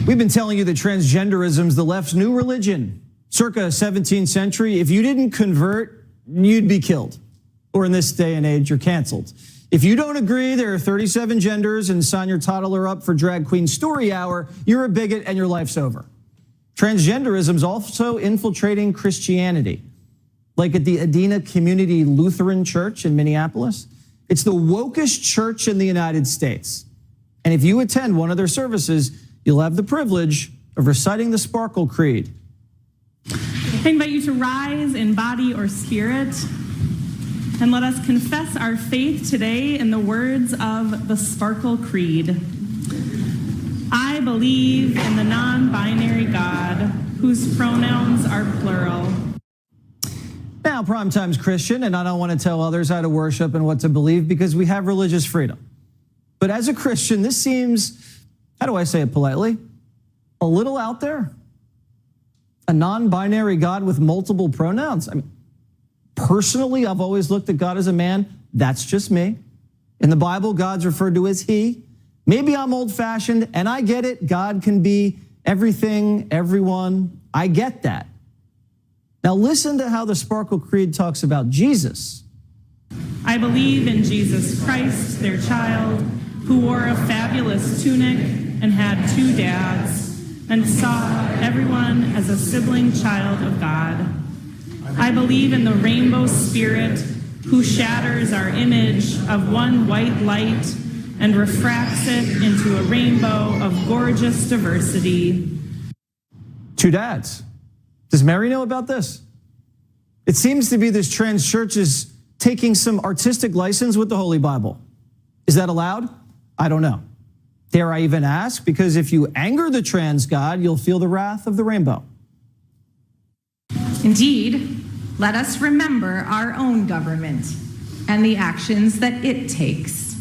We've been telling you that transgenderism is the left's new religion. Circa 17th century, if you didn't convert, you'd be killed. Or in this day and age, you're canceled. If you don't agree there are 37 genders and sign your toddler up for Drag Queen Story Hour, you're a bigot and your life's over. Transgenderism is also infiltrating Christianity. Like at the Adena Community Lutheran Church in Minneapolis. It's the wokest church in the United States. And if you attend one of their services, you'll have the privilege of reciting the Sparkle Creed. I invite you to rise in body or spirit, and let us confess our faith today in the words of the Sparkle Creed. I believe in the non-binary God, whose pronouns are plural. Now, Primetime's Christian, and I don't want to tell others how to worship and what to believe because we have religious freedom. But as a Christian, this seems, how do I say it politely, a little out there. A non-binary God with multiple pronouns. I mean, personally, I've always looked at God as a man. That's just me. In the Bible, God's referred to as he. Maybe I'm old-fashioned, and I get it. God can be everything, everyone. I get that. Now listen to how the Sparkle Creed talks about Jesus. I believe in Jesus Christ, their child, who wore a fabulous tunic and had 2 dads, and saw everyone as a sibling child of God. I believe in the rainbow spirit, who shatters our image of one white light and refracts it into a rainbow of gorgeous diversity. 2 dads. Does Mary know about this? It seems to be this trans church is taking some artistic license with the Holy Bible. Is that allowed? I don't know. Dare I even ask? Because if you anger the trans God, you'll feel the wrath of the rainbow. Indeed, let us remember our own government and the actions that it takes.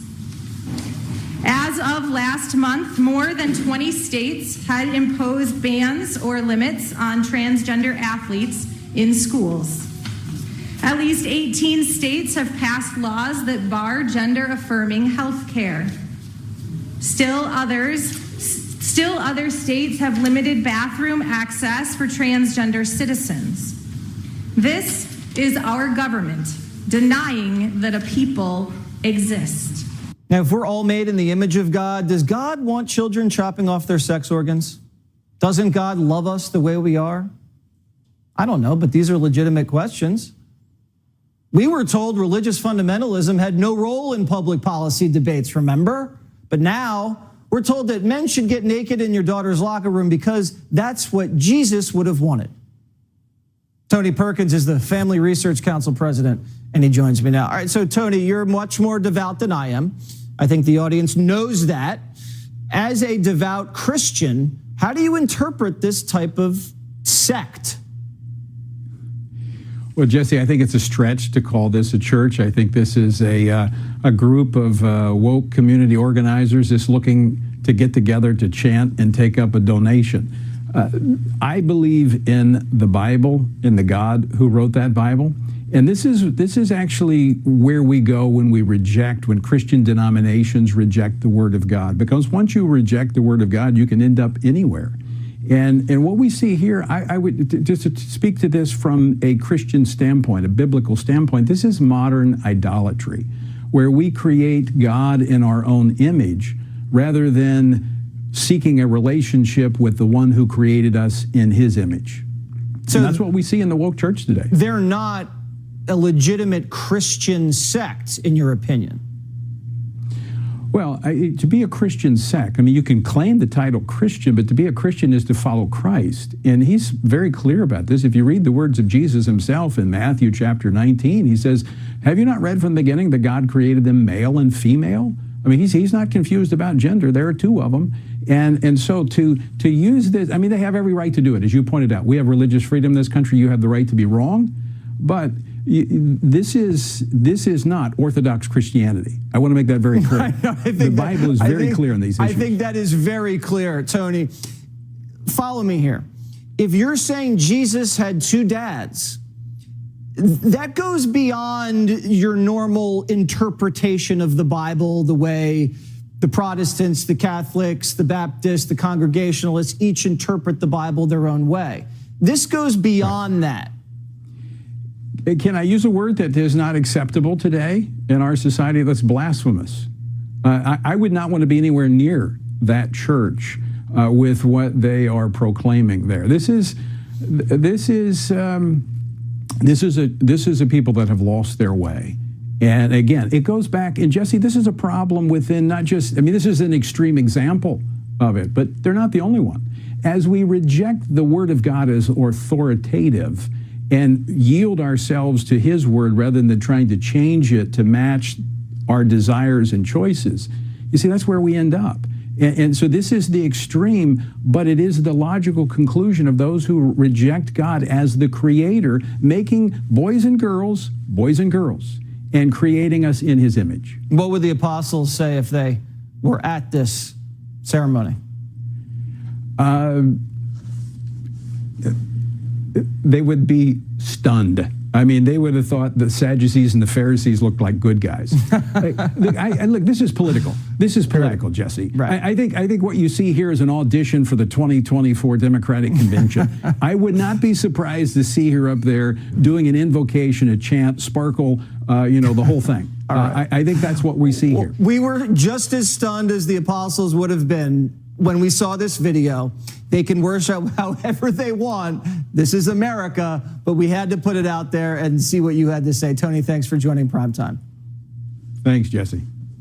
As of last month, more than 20 states had imposed bans or limits on transgender athletes in schools. At least 18 states have passed laws that bar gender-affirming health care. Still other states have limited bathroom access for transgender citizens. This is our government denying that a people exist. Now, if we're all made in the image of God, does God want children chopping off their sex organs? Doesn't God love us the way we are? I don't know, but these are legitimate questions. We were told religious fundamentalism had no role in public policy debates, remember? But now we're told that men should get naked in your daughter's locker room because that's what Jesus would have wanted. Tony Perkins is the Family Research Council president, and he joins me now. All right, so Tony, you're much more devout than I am. I think the audience knows that. As a devout Christian, how do you interpret this type of sect? Well, Jesse, I think it's a stretch to call this a church. I think this is a group of woke community organizers just looking to get together to chant and take up a donation. I believe in the Bible, in the God who wrote that Bible. And this is actually where we go when Christian denominations reject the Word of God. Because once you reject the Word of God, you can end up anywhere. And what we see here, I would just to speak to this from a Christian standpoint, a biblical standpoint. This is modern idolatry, where we create God in our own image rather than seeking a relationship with the one who created us in his image. So and that's what we see in the woke church today. They're not a legitimate Christian sect, in your opinion? Well, to be a Christian sect, I mean, you can claim the title Christian, but to be a Christian is to follow Christ. And he's very clear about this. If you read the words of Jesus himself in Matthew chapter 19, he says, have you not read from the beginning that God created them male and female? I mean, he's not confused about gender. There are 2 of them. And so to use this, I mean, they have every right to do it. As you pointed out, we have religious freedom in this country. You have the right to be wrong. But this is not Orthodox Christianity. I want to make that very clear. The Bible is very clear on these issues. I think that is very clear, Tony. Follow me here. If you're saying Jesus had 2 dads, that goes beyond your normal interpretation of the Bible, the way the Protestants, the Catholics, the Baptists, the Congregationalists each interpret the Bible their own way. This goes beyond that. Can I use a word that is not acceptable today in our society? That's blasphemous. I would not want to be anywhere near that church with what they are proclaiming there. This is a people that have lost their way. And again, it goes back, and Jesse, this is a problem within not just, I mean, this is an extreme example of it, but they're not the only one. As we reject the Word of God as authoritative and yield ourselves to His Word rather than trying to change it to match our desires and choices, you see, that's where we end up. And so this is the extreme, but it is the logical conclusion of those who reject God as the Creator, making boys and girls, and creating us in His image. What would the apostles say if they were at this ceremony? They would be stunned. I mean, they would have thought the Sadducees and the Pharisees looked like good guys. Look, this is political. This is political, Jesse. Right. I think what you see here is an audition for the 2024 Democratic Convention. I would not be surprised to see her up there doing an invocation, a chant, sparkle, the whole thing. All right. I think that's what we see here. We were just as stunned as the apostles would have been when we saw this video. They can worship however they want. This is America, but we had to put it out there and see what you had to say. Tony, thanks for joining Primetime. Thanks, Jesse.